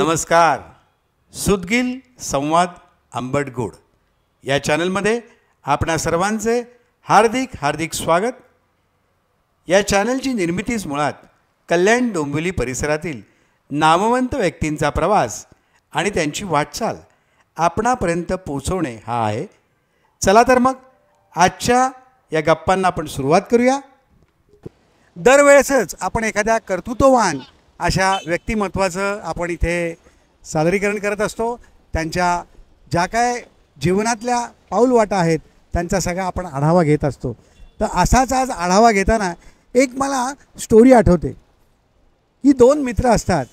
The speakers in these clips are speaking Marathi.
नमस्कार. सुदगिल संवाद आंबट गोड या चॅनलमध्ये आपणा सर्वांचे हार्दिक हार्दिक स्वागत. या चॅनलची निर्मितीच मुळात कल्याण डोंबिवली परिसरातील नामवंत व्यक्तींचा प्रवास आणि त्यांची वाटचाल आपणापर्यंत पोहोचवणे हा आहे. चला तर मग आजच्या या गप्पांना आपण सुरुवात करूया. दरवेळेसच आपण एखाद्या कर्तृत्ववान अशा व्यक्तिमत्वाचं आपण इथे सादरीकरण करत असतो. त्यांच्या ज्या काय जीवनातल्या पाऊलवाटा आहेत त्यांचा सगळा आपण आढावा घेत असतो. तर असाच आज आढावा घेताना एक मला स्टोरी आठवते की दोन मित्र असतात.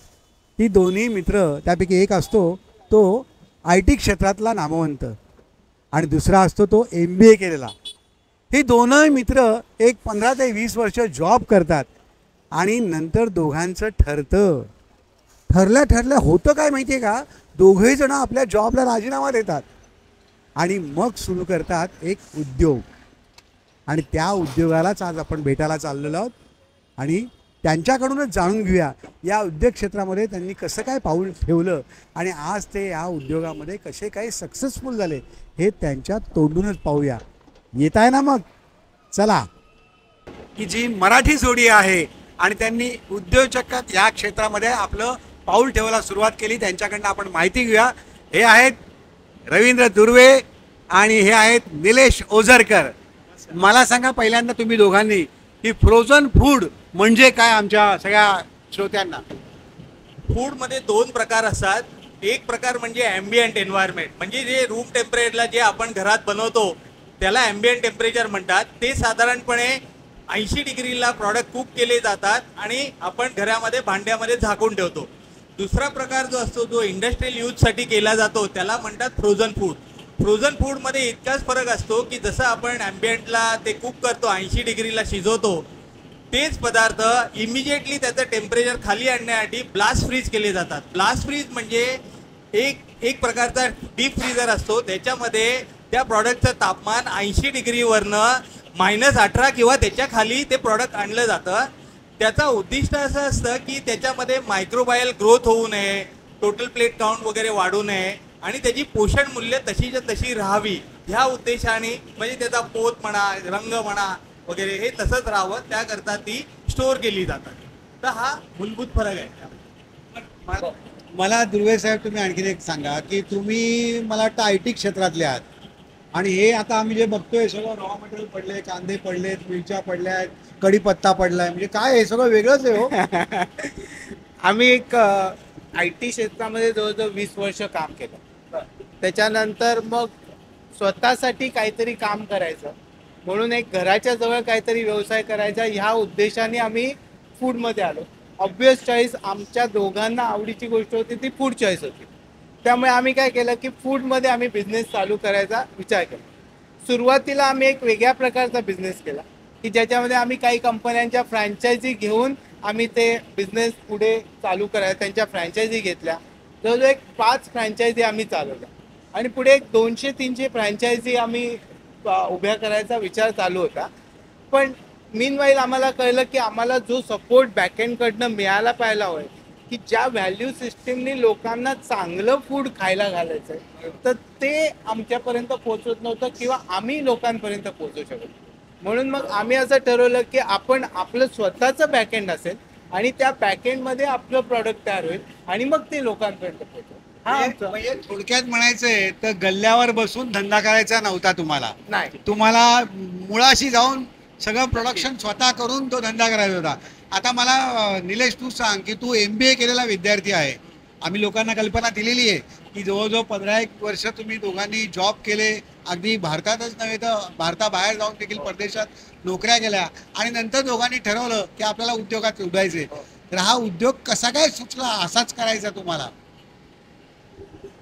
ती दोन्ही मित्र त्यापैकी एक असतो तो IT क्षेत्रातला नामवंत आणि दुसरा असतो तो MBA केलेला. हे दोनही मित्र एक 15 ते 20 वर्ष जॉब करतात आणि नंतर दोघांचं ठरलं होतं काय माहिती आहे का, दोघेही जण आपल्या जॉबला राजीनामा देतात आणि मग सुरू करतात एक उद्योग. आणि त्या उद्योगालाच आज आपण भेटायला चाललेलो आहोत आणि त्यांच्याकडूनच जाणून घेऊया या उद्योग क्षेत्रामध्ये त्यांनी कसं काय पाऊल ठेवलं आणि आज ते या उद्योगामध्ये कसे काय सक्सेसफुल झाले हे त्यांच्या तोंडूनच पाहूया. येत आहे ना मग चला. की जी मराठी जोडी आहे आणि त्यांनी उद्योजकात या क्षेत्रामध्ये आपलं पाऊल ठेवायला सुरुवात केली, त्यांच्याकडनं आपण माहिती घेऊया. हे आहेत रवींद्र दुर्वे आणि हे आहेत निलेश ओझरकर. मला सांगा पहिल्यांदा तुम्ही दोघांनी की फ्रोझन फूड म्हणजे काय आमच्या सगळ्या श्रोत्यांना. फूडमध्ये दोन प्रकार असतात. एक प्रकार म्हणजे ॲम्बियंट एन्व्हायरमेंट, म्हणजे जे रूम टेम्परेचरला जे आपण घरात बनवतो त्याला ॲम्बियंट टेम्परेचर म्हणतात. ते साधारणपणे 80 डिग्रीला प्रॉडक्ट कुक केले जातात आणि आपण घरामध्ये भांड्यामध्ये झाकून ठेवतो. दुसरा प्रकार जो असतो जो इंडस्ट्रियल यूजसाठी केला जातो त्याला म्हणतात फ्रोझन फूड. फ्रोझन फूडमध्ये इतकाच फरक असतो की जसं आपण ॲम्बियंटला ते कुक करतो 80 डिग्रीला शिजवतो, तेच पदार्थ इमिजिएटली त्याचं टेम्परेचर खाली आणण्यासाठी ब्लास्ट फ्रीज केले जातात. ब्लास्ट फ्रीज म्हणजे एक प्रकारचा डीप फ्रीजर असतो, त्याच्यामध्ये त्या प्रॉडक्टचं तापमान 80 डिग्रीवरनं -18 किंवा त्याच्या खाली ते प्रॉडक्ट आणलं जातं. त्याचा उद्दिष्ट असं असतं की त्याच्यामध्ये मायक्रोबायल ग्रोथ होऊ नये, टोटल प्लेट काउंट वगैरे वाढू नये आणि त्याची पोषण मूल्य तशीच्या तशी राहावी ह्या उद्देशाने, म्हणजे त्याचा पोत म्हणा, रंग म्हणा वगैरे हे तसंच राहावं त्याकरता ती स्टोअर केली जातात. तर हा मूलभूत फरक आहे. मला दुर्वे साहेब तुम्ही आणखीन एक सांगा की तुम्ही मला वाटतं IT क्षेत्रातले आहात आणि हे आता आम्ही जे बघतोय सगळं रॉ मटेरियल पडले, कांदे पडलेत, मिरच्या पडल्यात, कढीपत्ता पडलाय, म्हणजे काय हे सगळं वेगळंच आहे हो. आम्ही एक IT क्षेत्रामध्ये जवळजवळ 20 वर्ष काम केलं. त्याच्यानंतर मग स्वतःसाठी काहीतरी काम करायचं म्हणून एक घराच्या जवळ काहीतरी व्यवसाय करायचा ह्या उद्देशाने आम्ही फूडमध्ये आलो. ऑब्वियस चॉईस आमच्या दोघांना आवडीची गोष्ट होती ती फूड चॉईस होती. त्यामुळे आम्ही काय केलं की फूडमध्ये आम्ही बिझनेस चालू करायचा विचार केला. सुरुवातीला आम्ही एक वेगळ्या प्रकारचा बिझनेस केला की ज्याच्यामध्ये आम्ही काही कंपन्यांच्या फ्रँचायझी घेऊन आम्ही ते बिझनेस पुढे चालू करायचा. त्यांच्या फ्रँचायझी घेतल्या, जवळजवळ एक 5 फ्रँचायझी आम्ही चालवल्या आणि पुढे एक 200-300 फ्रँचायझी आम्ही उभ्या करायचा विचार चालू होता. पण मीनवाईल आम्हाला कळलं की आम्हाला जो सपोर्ट बॅकएंडकडनं मिळायला पाहिला होय की ज्या व्हॅल्यू सिस्टीमनी लोकांना चांगलं फूड खायला घालायचं आहे तर ते आमच्यापर्यंत पोहोचत नव्हतं किंवा आम्ही लोकांपर्यंत पोहोचू शकतो. म्हणून मग आम्ही असं ठरवलं की आपण आपलं स्वतःचं बॅकएंड असेल आणि त्या बॅकएंडमध्ये आपलं प्रॉडक्ट तयार होईल आणि मग ते लोकांपर्यंत पोहोचेल. म्हणजे थोडक्यात म्हणायचंय तर गल्ल्यावर बसून धंदा करायचा नव्हता तुम्हाला. नाही, तुम्हाला मुळाशी जाऊन सगळं प्रोडक्शन स्वतः करून तो धंदा करायचा होता. आता मला निलेश तू सांग की तू MBA केलेला विद्यार्थी आहे. आम्ही लोकांना कल्पना दिलेली आहे की जवळजवळ 15-1 वर्ष तुम्ही दोघांनी जॉब केले, अगदी भारतातच नव्हे तर भारताबाहेर जाऊन देखील परदेशात नोकऱ्या केल्या आणि नंतर दोघांनी ठरवलं की आपल्याला उद्योगात उडायचे. तर हा उद्योग कसा काय सुचला, असाच करायचा तुम्हाला?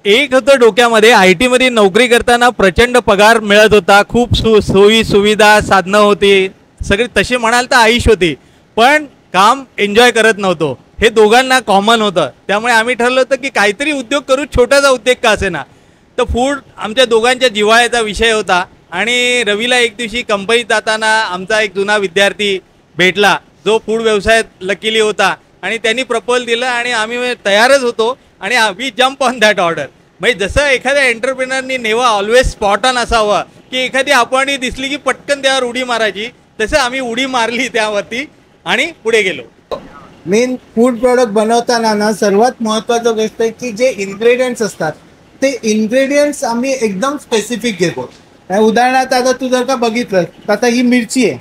एक होतं डोक्यामध्ये, IT मध्ये नोकरी करताना प्रचंड पगार मिळत होता, खूप सोयी सुविधा साधनं होती, सगळी तशी म्हणाल तर आयुष होती, पण काम एन्जॉय करत नव्हतो. हे दोघांना कॉमन होतं. त्यामुळे आम्ही ठरलं होतं की काहीतरी उद्योग करू, छोटासा उद्योग का असेना. तर फूड आमच्या दोघांच्या जिव्हाळ्याचा विषय होता आणि रवीला एक दिवशी कंपनीत जाताना आमचा एक जुना विद्यार्थी भेटला जो फूड व्यवसायात लकीली होता आणि त्यांनी प्रपोजल दिलं आणि आम्ही तयारच होतो आणि we jump on that order. म्हणजे जसं एखाद्या एंटरप्रिनरनी नेवा ऑलवेज स्पॉट ऑन असावं, की एखादी अपवाणी दिसली की पटकन त्यावर उडी मारायची, तसं आम्ही उडी मारली त्यावरती आणि पुढे गेलो. मेन फूड प्रॉडक्ट बनवताना ना सर्वात महत्त्वाचं गोष्ट आहे की जे इन्ग्रेडियंट्स असतात ते इन्ग्रेडियंट्स आम्ही एकदम स्पेसिफिक घेतो. उदाहरणार्थ आता तू जर का बघितलं तर आता ही मिरची आहे,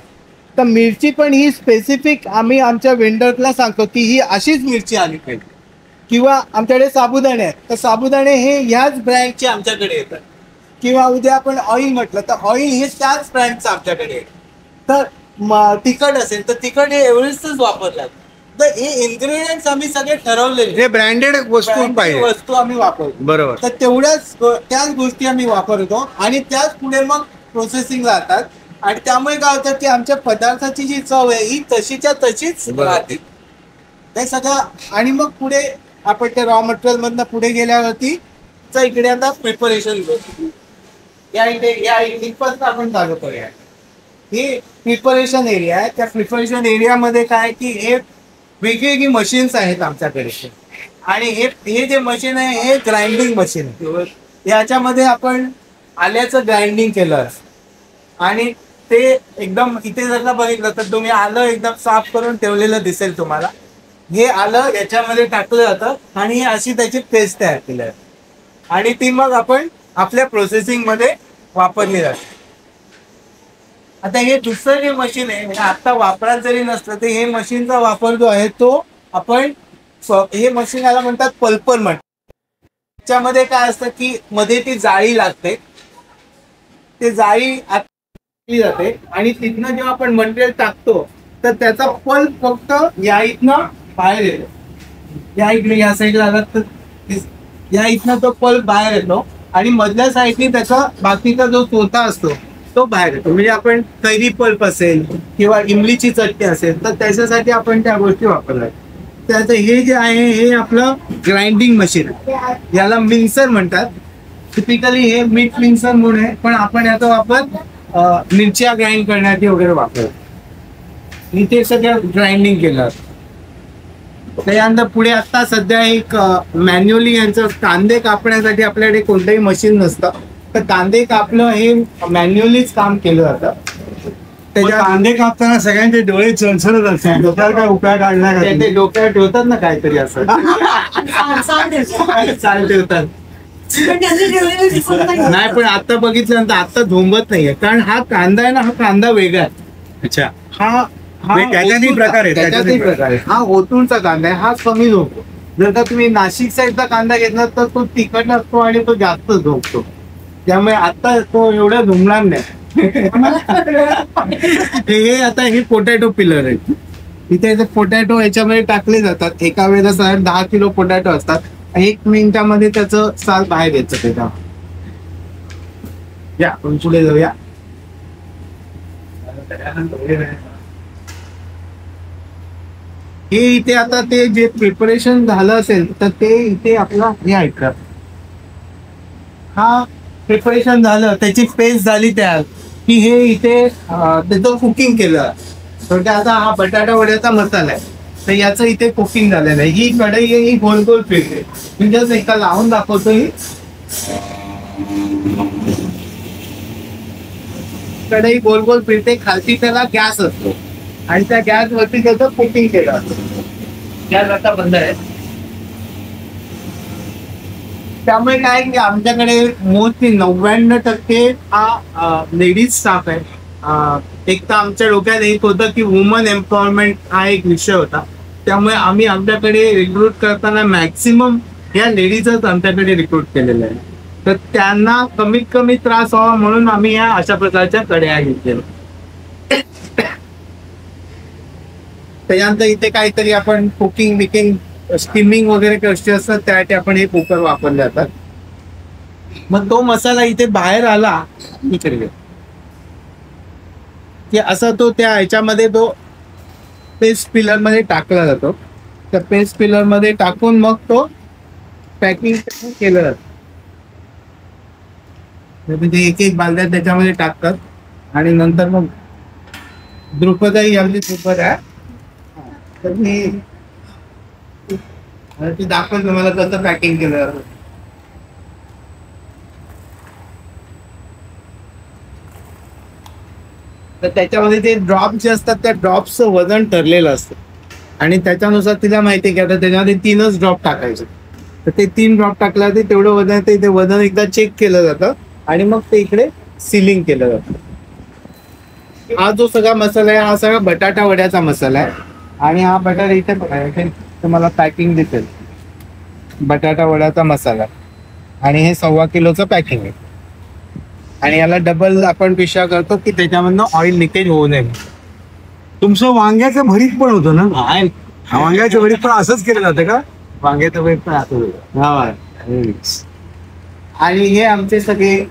तर मिरची पण ही स्पेसिफिक आम्ही आमच्या वेंडरला सांगतो की ही अशीच मिरची आली पाहिजे. किंवा आमच्याकडे साबुदाणे आहेत, तर साबुदाणे हे ह्याच ब्रँडचे आमच्याकडे येतात. किंवा उद्या आपण ऑइल म्हटलं तर ऑइल हे त्याच ब्रँडचं आमच्याकडे आहे. तर तिखट असेल तर तिखट हे एव्हरेस्टच वापरतात. तर हे इन्ग्रेडियंट्स आम्ही सगळे ठरवलेले, हे ब्रँडेड वस्तू branded पाहिजे. वस्तू आम्ही वापरतो. बरोबर. तर त्याच गोष्टी आम्ही वापरतो आणि त्याच पुढे मग प्रोसेसिंग जातात. आणि त्यामुळे काय होतं की आमच्या पदार्थाची जी चव आहे ही तशीच्या तशीच राहते. ते सगळं आणि मग पुढे आपण ते रॉ मटेरियल मधनं पुढे गेल्यावरती इकडे आता प्रिपरेशन या इथपासून आपण चालू करूया. ही प्रिपरेशन एरिया आहे. त्या प्रिपरेशन एरियामध्ये काय की हे वेगवेगळी मशीन्स आहेत आमच्याकडे. आणि हे जे मशीन आहे हे ग्राइंडिंग मशीन आहे. याच्यामध्ये आपण आल्याचं ग्राइंडिंग केलं आणि ते एकदम इथे जर का बघितलं तर तुम्ही आलं एकदम साफ करून ठेवलेलं दिसेल तुम्हाला. हे आलं याच्यामध्ये टाकलं जातं आणि ही अशी त्याची पेस्ट तयार केली आहे आणि ती मग आपण आपल्या प्रोसेसिंग मध्ये वापरली जाते. आता हे दुसरं जे मशीन आहे म्हणजे आता वापरात जरी नसलं तर हे मशीनचा वापर जो आहे तो आपण हे मशीन याला म्हणतात पल्पर म्हणतात. त्याच्यामध्ये काय असतं की मध्ये ती जाळी लागते, ते जाळी जाते आणि तिथनं जेव्हा आपण मटेरियल टाकतो तर त्याचा पल्प फक्त या इथनं बाहेर येतो. या इकडे या साईडला आला तर या इथनं तो पल्प बाहेर येतो आणि मधल्या साईडने त्याचा बाकीचा जो चोथा असतो तो बाहेर येतो. म्हणजे आपण कैरी पल्प असेल किंवा इमलीची चटणी असेल तर त्याच्यासाठी आपण त्या गोष्टी वापरल्या. त्याचं हे जे आहे हे आपलं ग्राइंडिंग मशीन आहे, याला मिक्सर म्हणतात. टिपिकली हे मीठ मिक्सर म्हणून आहे, पण आपण याचा वापर मिरच्या ग्राइंड करण्यासाठी वगैरे वापरतो. इथे सगळं ग्राइंडिंग केलं. त्याच्यानंतर पुढे आता सध्या एक मॅन्युअली यांचं कांदे कापण्यासाठी आपल्याकडे कोणतंही मशीन नसतं, तर कांदे कापणं हे मॅन्युअलीच काम केलं जातं. त्याच्या कांदे कापताना सगळ्यांचे डोळे चणचणत असतात. डोक्यावर काय उपाय काढला का? ते डोक्यावर ठेवतात ना काहीतरी असं चाल ठेवतात. नाही पण आता बघितल्यानंतर आता झोंबत नाहीये, कारण हा कांदा आहे ना, हा कांदा वेगळा आहे. अच्छा. हा त्याच्यातही प्रकार आहे. त्याच्यातही प्रकार आहे. हा ओतूरचा कांदा आहे, हा कमी झोपतो. जर का तुम्ही नाशिक साईडचा कांदा घेतला तर तो तिखट असतो आणि तो जास्त झोपतो. त्यामुळे आता तो एवढा झुमणार नाही. हे आता हे पोटॅटो पिलर आहे. इथे पोटॅटो याच्यामध्ये टाकले जातात. एका वेळेला 10 किलो पोटॅटो असतात. 1 मिनिटामध्ये त्याचं साल बाहेर येतं. त्याच्या या आपण पुढे जाऊया. हे इथे आता ते जे प्रिपरेशन झालं असेल तर ते इथे आपला हे ऐकतात. हा प्रिपरेशन झालं, त्याची पेस्ट झाली तयार की हे इथे त्याचं कुकिंग केलं. तर आता हा बटाटा वड्याचा मसाला आहे, तर याचं इथे कुकिंग झालेलं आहे. ही कढई आहे, ही गोल गोल फिरते. मी जस्ट एका लावून दाखवतो. ही कढई गोल गोल फिरते, खालती त्याला गॅस असतो आणि त्या गॅस वरती त्याचं कुकिंग केलं असतं. गॅस आता बंद आहे. त्यामुळे काय की आमच्याकडे मोस्टली 99% हा लेडीज स्टाफ आहे. एक तर आमच्या डोक्यात एक होतं की वुमन एम्पॉवरमेंट हा एक विषय होता. त्यामुळे आम्ही आमच्याकडे रिक्रूट करताना मॅक्सिमम या लेडीजच आमच्याकडे रिक्रूट केलेल्या आहे. तर त्यांना कमीत कमी त्रास व्हावा म्हणून आम्ही या अशा प्रकारच्या कड्या घेतलेल्या. त्याच्यानंतर इथे काहीतरी आपण कुकिंग बिकिंग स्टीमिंग वगैरे कशी असतात त्यासाठी आपण हे कुकर वापरले जातात. मग तो मसाला इथे बाहेर आला इकडे की असा तो त्या ह्याच्यामध्ये तो पेस्ट पिलर मध्ये टाकला जातो. त्या पेस्ट पिलर मध्ये टाकून मग तो पॅकिंग केलं जातं. म्हणजे एक एक बालद्या त्याच्यामध्ये टाकतात आणि नंतर मग द्रुपदही अगदी द्रुपद आहे. तर मी ते दाखवत तुम्हाला कसं पॅकिंग केलं जातं. तर त्याच्यामध्ये ते ड्रॉप जे असतात त्या ड्रॉपचं वजन ठरलेलं असतं आणि त्याच्यानुसार तिला माहिती आहे की आता त्याच्यामध्ये 3च ड्रॉप टाकायचे. तर ते 3 ड्रॉप टाकल्यावरती तेवढं वजन येते, ते वजन एकदा चेक केलं जातं आणि मग ते इकडे सिलिंग केलं जातं. हा जो सगळा मसाला आहे हा सगळा बटाटा वड्याचा मसाला आहे आणि हा बटाटा इथे बघा, इथे तुम्हाला पॅकिंग दिसेल, बटाटा वड्याचा मसाला आणि हे 1.25 किलोचं पॅकिंग आहे. आणि याला डबल आपण पिशा करतो की त्याच्यामधनं ऑइल लिकेज होऊ नये. तुमचं वांग्याचं भरीत पण होतं ना? वांग्याचं भरीत पण असंच केलं जातं का? वांग्याचं वेट पण असं होतं. आणि हे आमचे सगळे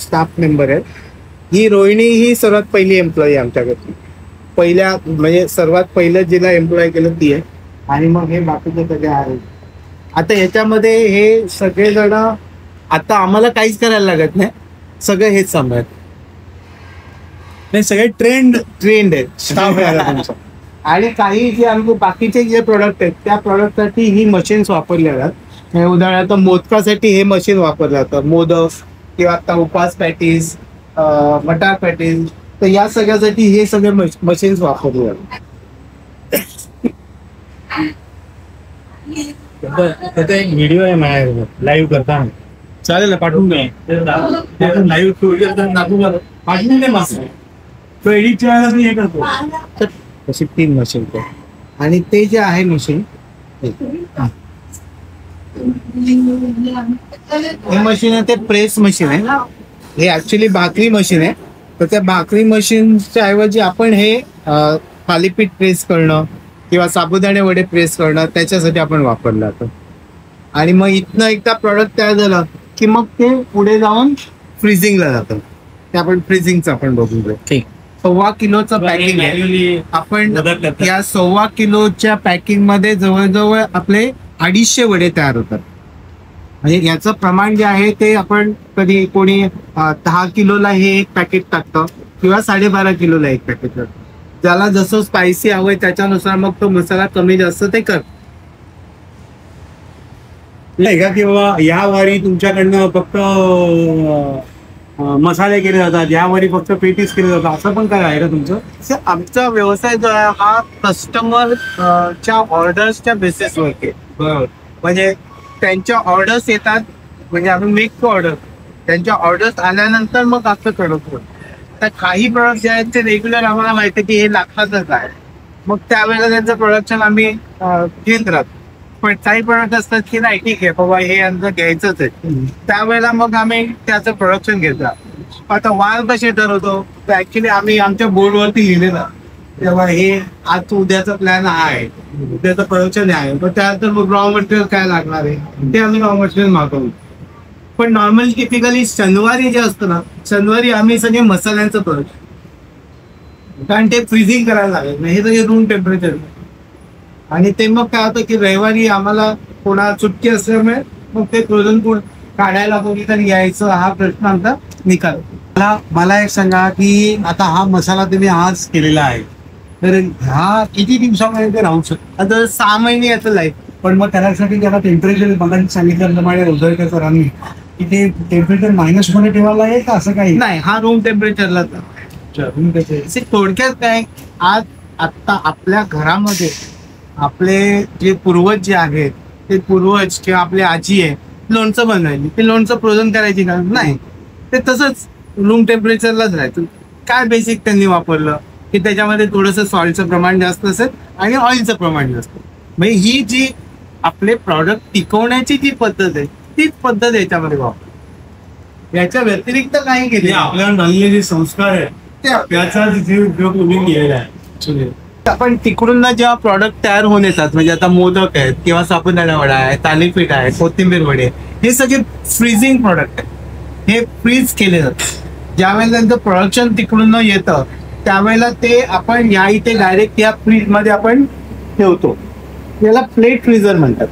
स्टाफ मेंबर आहेत. ही रोहिणी ही सर्वात पहिली एम्प्लॉई आमच्याकडे, पहिल्या म्हणजे सर्वात पहिलं जिला एम्प्लॉय केलं ती आहे. आणि मग हे बाकीचे सगळे आहेत. आता ह्याच्यामध्ये हे सगळेजण, आता आम्हाला काहीच करायला लागत नाही, सगळं हेच सांभाळत. नाही, सगळे ट्रेंड आहेत स्टाफ आहे तुमचा. आणि काही जे आमचे बाकीचे जे प्रोडक्ट आहेत त्या प्रोडक्टसाठी ही मशीन्स वापरल्या जातात. उदाहरणार्थ मोदकासाठी हे मशीन वापरलं जातं, मोदक किंवा आता उपास पॅटीस, मटार पॅटीस, तर या सगळ्यासाठी हे सगळे मशीन्स वापरले जातात. एक व्हिडिओ आहे माझ्या लाईव्ह करता, चालेल ना? पाठवून दे. लाईव्ह पाठवून दे मस्त. तो एडिट करायला मी हे करतो. अशी 3 मशीन. आणि ते जे आहे मशीन, हे मशीन आहे ते प्रेस मशीन आहे. हे ऍक्च्युली भाकरी मशीन आहे. तर त्या भाकरी मशीनच्या ऐवजी आपण हे थालीपीठ प्रेस करणं किंवा साबुदाणे वडे प्रेस करणं त्याच्यासाठी आपण वापरलं जातं. आणि मग इथनं एकदा प्रॉडक्ट तयार झालं की मग ते पुढे जाऊन फ्रीजिंगला जातं. ते आपण फ्रीजिंगचं आपण बघून घेऊ. 1.25 किलोचं पॅकिंग आहे. आपण या 1.25 किलोच्या पॅकिंग मध्ये जवळजवळ आपले 250 वडे तयार होतात. म्हणजे याचं प्रमाण जे आहे ते आपण कधी कोणी 10 किलोला हे एक पॅकेट टाकतं किंवा 12.5 किलोला एक पॅकेट टाकतं. ज्याला जसं स्पायसी हवंय त्याच्यानुसार मग तो मसाला कमी जास्त ते कर. नाही का, की बाबा या वारी तुमच्याकडनं फक्त मसाले केले जातात, या वारी फक्त पेटीस केले जातात, असं पण काय आहे का तुमचं? आमचा व्यवसाय जो आहे हा कस्टमर च्या ऑर्डर्सच्या बेसिसवर आहे. म्हणजे त्यांच्या ऑर्डर्स येतात, म्हणजे आम्ही मेक टू ऑर्डर, त्यांच्या ऑर्डर्स आल्यानंतर मग असं करतो. तर काही प्रोडक्ट जे आहेत ते रेग्युलर आम्हाला माहिती आहे की हे लागतातच आहे, मग त्यावेळेला त्यांचं प्रोडक्शन आम्ही घेत राहतो. पण काही प्रोडक्ट असतात की नाही, ठीक आहे बाबा हे यांचं घ्यायचंच आहे, त्यावेळेला मग आम्ही त्याचं प्रोडक्शन घेतो. आता वार कसे ठरवतो तर ऍक्च्युली आम्ही आमच्या बोर्डवरती लिहिलेलं तेव्हा हे आज उद्याचा प्लॅन आहे, उद्याचं प्रोडक्शन आहे, मग त्यानंतर मग रॉ मटेरियल काय लागणार आहे ते आम्ही रॉ मटेरियल मागवतो. पण नॉर्मली टिपिकली शनिवारी जे असतं ना, शनिवारी आम्ही सगळे मसाल्यांचं प्रोडक्शन, कारण ते फ्रीजिंग करायला लागेल, हे सगळे रूम टेम्परेचर. आणि ते मग काय होतं की रविवारी आम्हाला कोणा सुट्टी असल्यामुळे मग ते फ्रोझन फूड काढायला कोणीतरी यायचं, हा प्रश्न आमचा निकाल. मला एक सांगा की आता हा मसाला तुम्ही आज केलेला आहे, तर हा किती दिवसामध्ये ते राहू शकतो? आता 6 महिने याचं लाईफ. पण मग त्यासाठी त्याला टेम्परेचर मगाशी सांगितल्याप्रमाणे रोजगार सरांनी की ते टेम्परेचर मायनस मध्ये ठेवायला आहे का असं काही? नाही, हा रूम टेम्परेचरला. थोडक्यात काय, आज आत्ता आपल्या घरामध्ये आपले जे पूर्वज जे आहेत ते पूर्वज किंवा आपले आजी आहे लोणचं बनवायची, ते लोणचं फ्रोझन करायची का? नाही, ते तसंच रूम टेम्परेचरलाच राहायचं. काय बेसिक त्यांनी वापरलं की त्याच्यामध्ये थोडंसं सॉल्टचं प्रमाण जास्त असेल आणि ऑइलचं प्रमाण जास्त. म्हणजे ही जी आपले प्रॉडक्ट टिकवण्याची जी पद्धत आहे तीच पद्धत याच्यामध्ये वापर. याच्या व्यतिरिक्त काही केले आपल्याला झालेले जे संस्कार आहे त्याचा तिथे उपयोग तुम्ही केलेला आहे. आपण तिकडून जेव्हा प्रॉडक्ट तयार होऊन येतात, म्हणजे आता मोदक आहेत किंवा साबुदाणा वडा आहे, थालीपीठ आहे, कोथिंबीर वडे, हे सगळे फ्रीजिंग प्रॉडक्ट आहेत. हे फ्रीज केले जातात. ज्यावेळेला त्यांचं प्रोडक्शन तिकडून येतं त्यावेळेला ते आपण या इथे डायरेक्ट या फ्रीज मध्ये आपण ठेवतो. याला प्लेट फ्रीजर म्हणतात.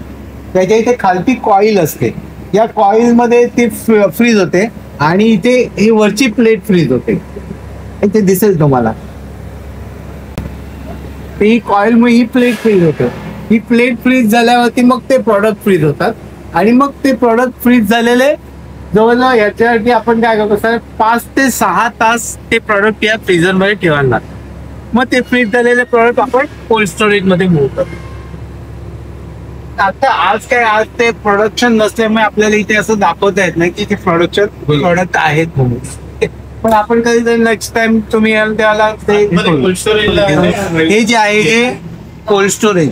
त्याच्या इथे खालती कॉईल असते, या कॉईल मध्ये ती फ्रीज होते आणि इथे ही वरची प्लेट फ्रीज होते. इथे दिसेल तुम्हाला, ही कॉईल मुळे ही प्लेट फ्रीज होते. ही प्लेट फ्रीज झाल्यावरती मग ते प्रॉडक्ट फ्रीज होतात आणि मग ते प्रॉडक्ट फ्रीज झालेले जवळजवळ याच्यासाठी आपण काय करतो सर 5 ते 6 तास ते प्रॉडक्ट या फ्रीजर मध्ये ठेवायला लागतात. मग ते फ्रीज झालेले प्रॉडक्ट आपण कोल्ड स्टोरेज मध्ये मूव्ह करतो. आता आज ते प्रोडक्शन नसल्यामुळे आपल्याला इथे असं दाखवता येत नाही की ते प्रोडक्ट आहेत म्हणून. पण आपण कधीतरी नेक्स्ट टाइम तुम्ही याल त्याला ते कोल्ड स्टोरेजला हे जे आहे हे कोल्ड स्टोरेज.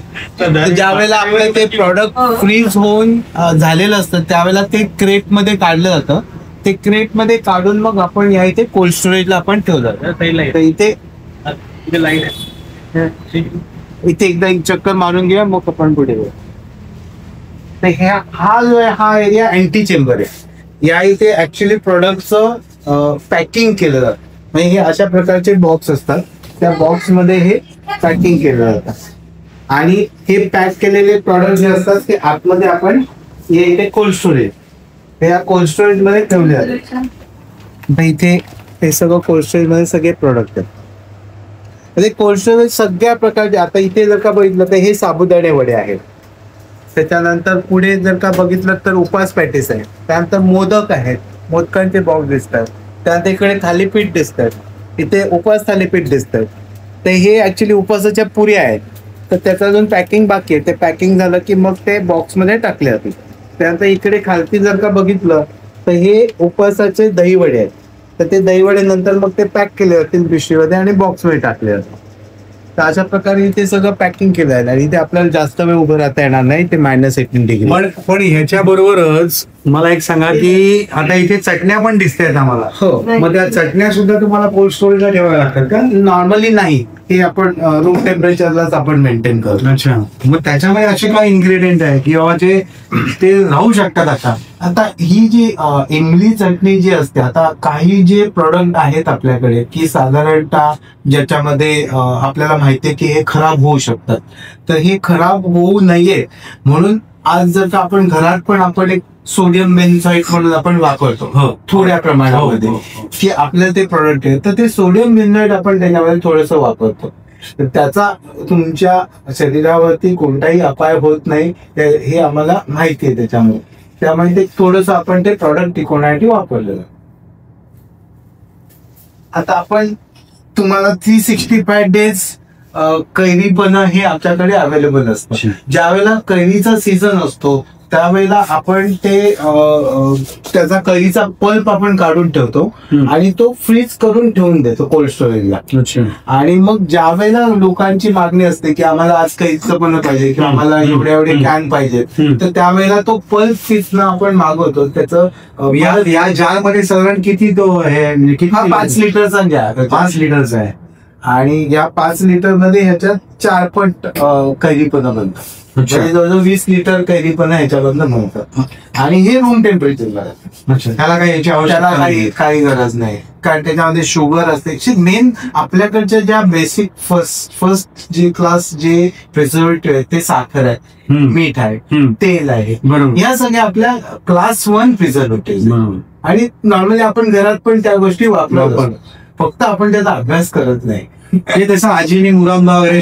ज्या वेळेला आपलं ते प्रॉडक्ट फ्रीज होऊन झालेलं असतं त्यावेळेला ते क्रेट मध्ये काढलं जातं. ते क्रेट मध्ये काढून मग आपण या इथे कोल्ड स्टोरेजला आपण ठेवलं. तर इथे लाईन आहे. इथे एकदा एक चक्कर मारून घेऊया मग आपण पुढे जाऊ. तर हा जो आहे हा एरिया अँटी चेंबर आहे. या इथे ऍक्च्युली प्रोडक्टचं पॅकिंग केलं जातं. म्हणजे हे अशा प्रकारचे बॉक्स असतात त्या बॉक्स मध्ये हे पॅकिंग केलं जातं आणि हे पॅक केलेले प्रॉडक्ट जे असतात ते आतमध्ये आपण हे इथे कोल्ड स्टोरेज या कोल्ड स्टोरेज मध्ये ठेवले जातात. तर इथे हे सगळं कोल्ड स्टोरेज मध्ये सगळे प्रोडक्ट आहेत. कोल्ड स्टोरेज सगळ्या प्रकारचे. आता इथे जर का बघितलं तर हे साबुदाणे वडे आहेत. त्याच्यानंतर पुढे जर का बघितलं तर उपास पॅटीस आहे. त्यानंतर मोदक आहेत. मोदकांचे बॉक्स दिसतात. त्यानंतर इकडे थालीपीठ दिसतात. इथे उपास थालीपीठ दिसतात. तर हे ऍक्च्युली उपासाच्या पुऱ्या आहेत. तर त्याचं अजून पॅकिंग बाकी आहे. ते पॅकिंग झालं की मग ते बॉक्स मध्ये टाकले जातील. त्यानंतर इकडे खालती जर का बघितलं तर हे उपासाचे दहीवडे आहेत. तर ते दहीवडे नंतर मग ते पॅक केले जातील पिशवीमध्ये आणि बॉक्स मध्ये टाकले जातात. तर अशा प्रकारे इथे सगळं पॅकिंग केलं आहे आणि इथे आपल्याला जास्त वेळ उभं राहता येणार नाही. ते -18 डिग्री. पण ह्याच्या बरोबरच मला एक सांगा की आता इथे चटण्या पण दिसतायत आम्हाला. हो. मग त्या चटण्या सुद्धा तुम्हाला कोल्ड स्टोरेजला ठेवाव्या लागतात का? नॉर्मली नाही. हे आपण रूम टेम्परेचरलाच आपण मेंटेन करतो. अच्छा. मग त्याच्यामध्ये असे काय इन्ग्रेडियंट आहे की बाबा जे ते राहू शकतात आता? आता ही जी इमली चटणी जी असते, आता काही जे प्रोडक्ट आहेत आपल्याकडे की साधारणतः ज्याच्यामध्ये आपल्याला माहितीये की हे खराब होऊ शकतात. तर हे खराब होऊ नये म्हणून आज जर का आपण घरात पण आपण एक सोडियम बेन्झोएट म्हणून आपण वापरतो थोड्या प्रमाणामध्ये की आपल्याला ते प्रोडक्ट आहे. तर ते सोडियम बेन्झोएट आपण त्याच्यामध्ये थोडंसं वापरतो. तर त्याचा तुमच्या शरीरावरती कोणताही अपाय होत नाही हे आम्हाला माहिती आहे. त्यामुळे ते थोडंसं आपण ते प्रॉडक्ट टिकवण्यासाठी वापरलं. आता आपण तुम्हाला 365 डेज कैरीपणा हे आमच्याकडे अवेलेबल असतं. ज्यावेळेला कैरीचा सीझन असतो त्यावेळेला आपण ते त्याचा कैरीचा पल्प आपण काढून ठेवतो आणि तो फ्रीज करून ठेवून देतो कोल्ड स्टोरेजला. आणि मग ज्या वेळेला लोकांची मागणी असते की आम्हाला आज कैरीचं पण पाहिजे किंवा आम्हाला एवढे कॅन पाहिजे तर त्यावेळेला तो पल्प फ्रीजनं आपण मागवतो. त्याचं या जार मध्ये साधारण किती तो आहे? 5 लिटरचा जार. 5 लिटरचा आहे आणि या 5 लिटर मध्ये ह्याच्यात 4 पट कैरीपणा बनतो. म्हणजे जवळजवळ 20 लिटर कैरीपणा ह्याच्यामधनं बनतं आणि हे रूम टेम्परेचरला. त्याला काही याची आवश्यकता काही गरज नाही कारण त्याच्यामध्ये शुगर असते. मेन आपल्याकडच्या ज्या बेसिक फर्स्ट जे क्लास जे प्रिझर्वेटिव्ह आहे ते साखर आहे, मीठ आहे, तेल आहे. या सगळ्या आपल्या क्लास 1 प्रिझर्वेटिव्ह आणि नॉर्मली आपण घरात पण त्या गोष्टी वापरतो. फक्त आपण त्याचा अभ्यास करत नाही. ते तसं आजीने मुरांबा वगैरे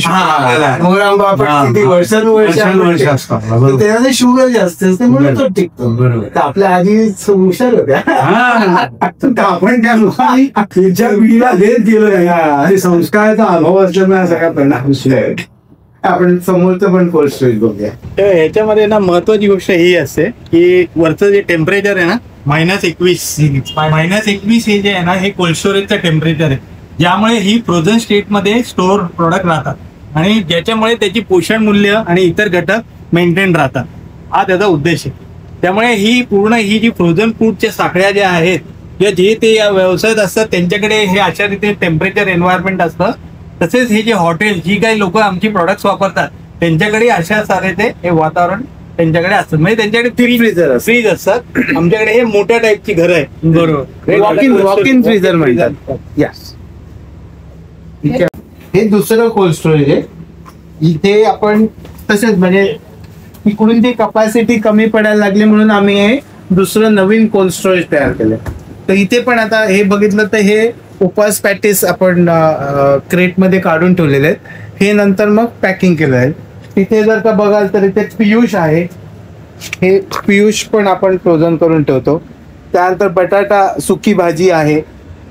मुरांबा आपण किती वर्षानुवर्ष असतो त्याच्यामध्ये शुगर जास्त असते म्हणून तो टिकतो. तर आपल्या आजी हुशार होत्या. आपण त्या पिढीला देत गेलो. संस्काराचा अभाव असल्यामुळे सगळ्या परिणाम आपण समोरचं पण कोल्ड स्टोरेज बघूया. तर ह्याच्यामध्ये ना महत्वाची गोष्ट ही असते की वरचं जे टेम्परेचर आहे ना -21 हे जे आहे ना हे कोल्ड स्टोरेजचं टेम्परेचर आहे. ज्यामुळे ही फ्रोझन स्टेटमध्ये स्टोअर प्रोडक्ट राहतात आणि ज्याच्यामुळे त्याची पोषण मूल्य आणि इतर घटक मेंटेन राहतात. हा त्याचा उद्देश आहे. त्यामुळे ही जी फ्रोझन फूडच्या साखळ्या ज्या आहेत किंवा जे ते या व्यवसायात असतात त्यांच्याकडे हे अशा रीते टेम्परेचर एन्व्हायरमेंट असतं. तसेच हे जे हॉटेल जी काही लोक आमची प्रोडक्ट्स वापरतात त्यांच्याकडे अशा सारे ते हे वातावरण त्यांच्याकडे असतात. म्हणजे त्यांच्याकडे फ्रीज असतात. आमच्याकडे हे मोठ्या टाईपची घरं आहे. बरोबर. वॉक इन फ्रीजर म्हणतात. यस. हे दुसरं कोल्ड स्टोरेज आहे. इथे आपण तसेच म्हणजे इकडून ती कपॅसिटी कमी पडायला लागली म्हणून आम्ही हे दुसरं नवीन कोल्ड स्टोरेज तयार केलं. तर इथे पण आता हे बघितलं तर हे उपास पॅटीस आपण क्रेट मध्ये काढून ठेवलेले आहेत. हे नंतर मग पॅकिंग केलं आहे. तिथे जर का बघाल तर इथे पियुष आहे, हे पियुष पण आपण फ्रोझन करून ठेवतो. त्यानंतर बटाटा सुकी भाजी आहे.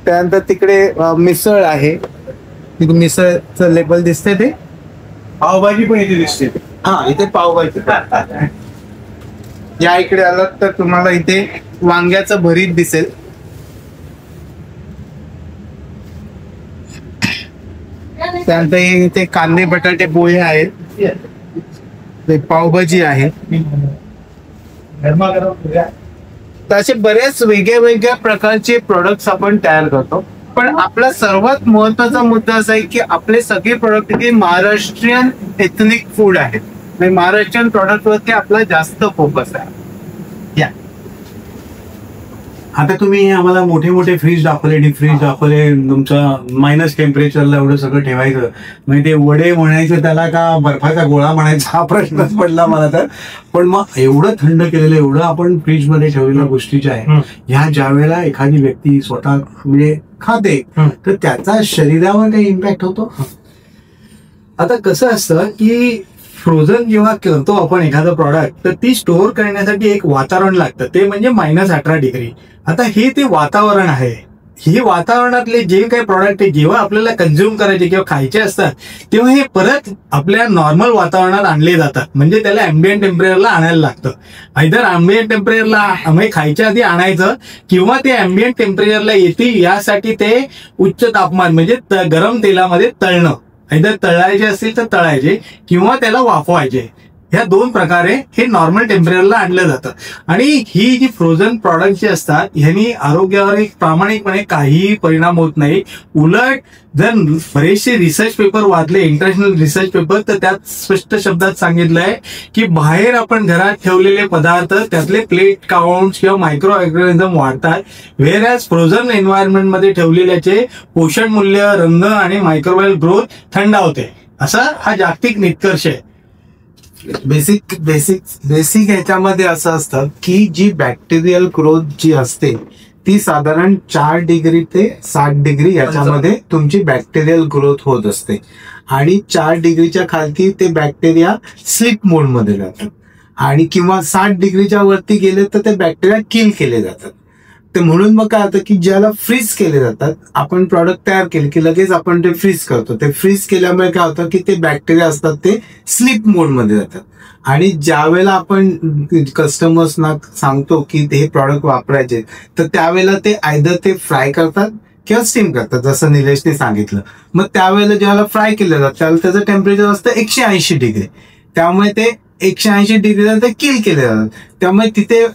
त्यानंतर तिकडे मिसळ आहे, मिसळचं लेबल दिसते ते. पावभाजी पण इथे दिसते. हा, इथे पावभाजी. या इकडे आलात तर तुम्हाला इथे वांग्याचं भरीत दिसेल. त्यानंतर इथे कांदे बटाटे पोहे आहेत, ते पावभाजी आहे. तर असे बरेच वेगळ्या वेगळ्या प्रकारचे प्रोडक्ट्स आपण तयार करतो. पण आपला सर्वात महत्वाचा मुद्दा असा आहे की आपले सगळे प्रोडक्ट हे महाराष्ट्रीयन एथनिक फूड आहेत. म्हणजे महाराष्ट्रीयन प्रोडक्ट वरती आपला जास्त फोकस आहे. आता तुम्ही आम्हाला मोठे मोठे फ्रीज दाखवले, डीप फ्रीज दाखवले, तुमचं मायनस टेम्परेचरला एवढं सगळं ठेवायचं, म्हणजे ते वडे म्हणायचं त्याला का बर्फाचा गोळा म्हणायचा हा प्रश्नच पडला मला तर. पण मग एवढं थंड केलेलं, एवढं आपण फ्रीजमध्ये ठेवलेल्या गोष्टी ज्या आहेत, ह्या ज्या वेळेला एखादी व्यक्ती स्वतः म्हणजे खाते तर त्याचा शरीरावर काही इम्पॅक्ट होतो. आता कसं असतं की फ्रोझन जेव्हा करतो आपण एखादं प्रॉडक्ट, तर ती स्टोअर करण्यासाठी एक वातावरण लागतं, ते म्हणजे -18°. आता हे ते वातावरण आहे. हे वातावरणातले जे काही प्रॉडक्ट आहे जेव्हा आपल्याला कंझ्युम करायचे किंवा खायचे असतात तेव्हा हे परत आपल्या नॉर्मल वातावरणात आणले जातात. म्हणजे त्याला अँबियंट टेम्परेचरला आणायला लागतं. आयदर अँबियंट टेम्परेचरला म्हणजे खायच्या आधी आणायचं किंवा ते अँबियंट टेम्परेचरला येतील यासाठी ते उच्च तापमान म्हणजे गरम तेलामध्ये तळणं, आयदर तळायचे असतील तर तळायचे किंवा त्याला वाफवायचे, ह्या 2 प्रकारे हे नॉर्मल टेम्परेचरला आणलं जातं. आणि ही जी फ्रोझन प्रॉडक्ट जे असतात ह्यांनी आरोग्यावर एक प्रामाणिकपणे काहीही परिणाम होत नाही. उलट जर बरेचसे रिसर्च पेपर वाचले, इंटरनॅशनल रिसर्च पेपर, तर त्यात स्पष्ट शब्दात सांगितलंय की बाहेर आपण घरात ठेवलेले पदार्थ त्यातले प्लेट काउंट किंवा मायक्रो ऑर्गॅनिझम वाढतात, व्हेअर ॲज फ्रोझन एन्व्हायरमेंटमध्ये ठेवलेल्याचे पोषण मूल्य, रंग आणि मायक्रोबायल ग्रोथ थंडावते. असा हा जागतिक निष्कर्ष आहे. बेसिक ह्याच्यामध्ये असं असतं की जी बॅक्टेरियल ग्रोथ जी असते ती साधारण 4° ते 60° याच्यामध्ये तुमची बॅक्टेरियल ग्रोथ होत असते. आणि 4°च्या खालती ते बॅक्टेरिया स्लीप मोडमध्ये जातात आणि किंवा 60°च्या वरती गेले तर ते बॅक्टेरिया किल केले जातात. ते म्हणून मग काय होतं की ज्याला फ्रीज केले जातात, आपण प्रॉडक्ट तयार केले की लगेच आपण ते फ्रीज करतो. ते फ्रीज केल्यामुळे काय होतं की ते बॅक्टेरिया असतात ते स्लीप मोडमध्ये जातात. आणि ज्या वेळेला आपण कस्टमर्सना सांगतो की हे प्रॉडक्ट वापरायचे तर त्यावेळेला ते आयदर ते फ्राय करतात किंवा स्टीम करतात, जसं निलेशने सांगितलं. मग त्यावेळेला ज्यावेळेला फ्राय केलं जातं त्यावेळेला त्याचं टेम्परेचर असतं 180°. त्यामुळे ते 180°ला ते किल केले जातात. त्यामुळे तिथे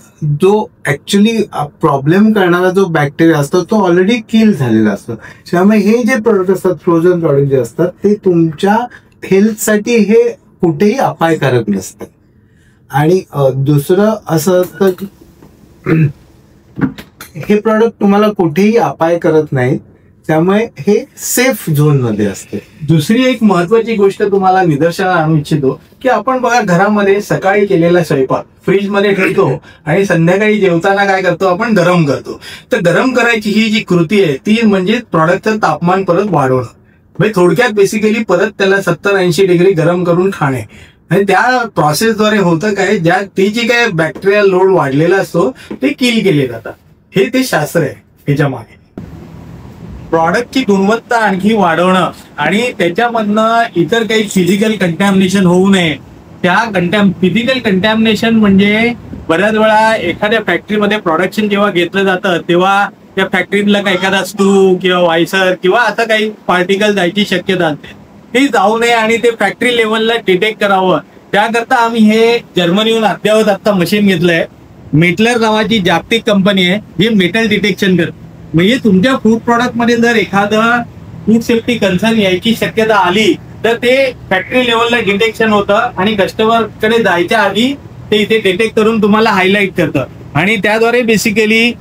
जो ऍक्च्युली प्रॉब्लेम करणारा जो बॅक्टेरिया असतो तो ऑलरेडी किल झालेला असतो. त्यामुळे हे जे प्रोडक्ट असतात, फ्रोझन प्रॉडक्ट जे असतात, ते तुमच्या हेल्थसाठी हे कुठेही अपायकारक नसतात. आणि दुसरं असं असतं की हे प्रॉडक्ट तुम्हाला कुठेही अपाय करत नाही, त्यामुळे हे सेफ झोन मध्ये असते. दुसरी एक महत्वाची गोष्ट तुम्हाला निदर्शनाला आणू इच्छितो की आपण बघा घरामध्ये सकाळी केलेला स्वयंपाक फ्रीजमध्ये ठेवतो आणि संध्याकाळी जेवताना काय करतो आपण गरम करतो. तर गरम करायची ही जी कृती आहे ती म्हणजे प्रॉडक्टचं तापमान परत वाढवणं. म्हणजे थोडक्यात बेसिकली परत त्याला 70-80° गरम करून खाणे. आणि त्या प्रोसेसद्वारे होतं काय, ज्या ती जी काय बॅक्टेरियल लोड वाढलेला असतो ते किल केले जातात. हे ते शास्त्र आहे ह्याच्या मागे. प्रॉडक्टची गुणवत्ता आणखी वाढवणं आणि त्याच्यामधनं इतर काही फिजिकल कंटॅमिनेशन होऊ नये. त्या फिजिकल कंटॅमिनेशन म्हणजे बऱ्याच वेळा एखाद्या फॅक्टरीमध्ये प्रोडक्शन जेव्हा घेतलं जातं तेव्हा त्या फॅक्टरीतला काही एखादा स्क्रू किंवा वायसर किंवा आता काही पार्टिकल जायची शक्यता असते. ते जाऊ नये आणि ते फॅक्टरी लेवलला डिटेक्ट करावं त्याकरता आम्ही हे जर्मनीहून अद्यावत आता मशीन घेतलंय. मेटलर नावाची जागतिक कंपनी आहे जी मेटल डिटेक्शन करते. म्हणजे तुमच्या फूड प्रॉडक्ट मध्ये जर एखादं फूड सेफ्टी कन्सर्न यायची शक्यता आली तर ते फॅक्टरी लेवलला डिटेक्शन होतं आणि कस्टमर कडे जायच्या आधी ते इथे डिटेक्ट करून तुम्हाला हायलाईट करतं. आणि त्याद्वारे बेसिकली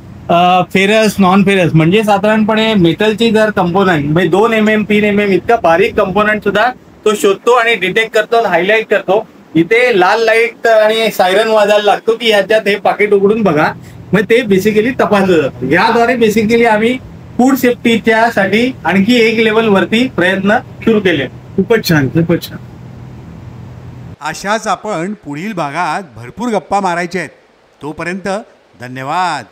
फेरस नॉन फेरस म्हणजे साधारणपणे मेटलची जर कंपोनंट म्हणजे 2 mm 3 mm इतका बारीक कंपोनंट सुद्धा तो शोधतो आणि डिटेक्ट करतो आणि हायलाईट करतो. इथे लाल लाईट आणि सायरन वाजायला लागतो की ह्याच्यात हे पाकिट उघडून बघा. मग ते बेसिकली तपासलं जातं. याद्वारे बेसिकली आम्ही फूड सेफ्टीच्या साठी आणखी एक लेवल वरती प्रयत्न सुरू केले. खूपच छान, खूपच छान. अशाच आपण पुढील भागात भरपूर गप्पा मारायच्या आहेत. तोपर्यंत धन्यवाद.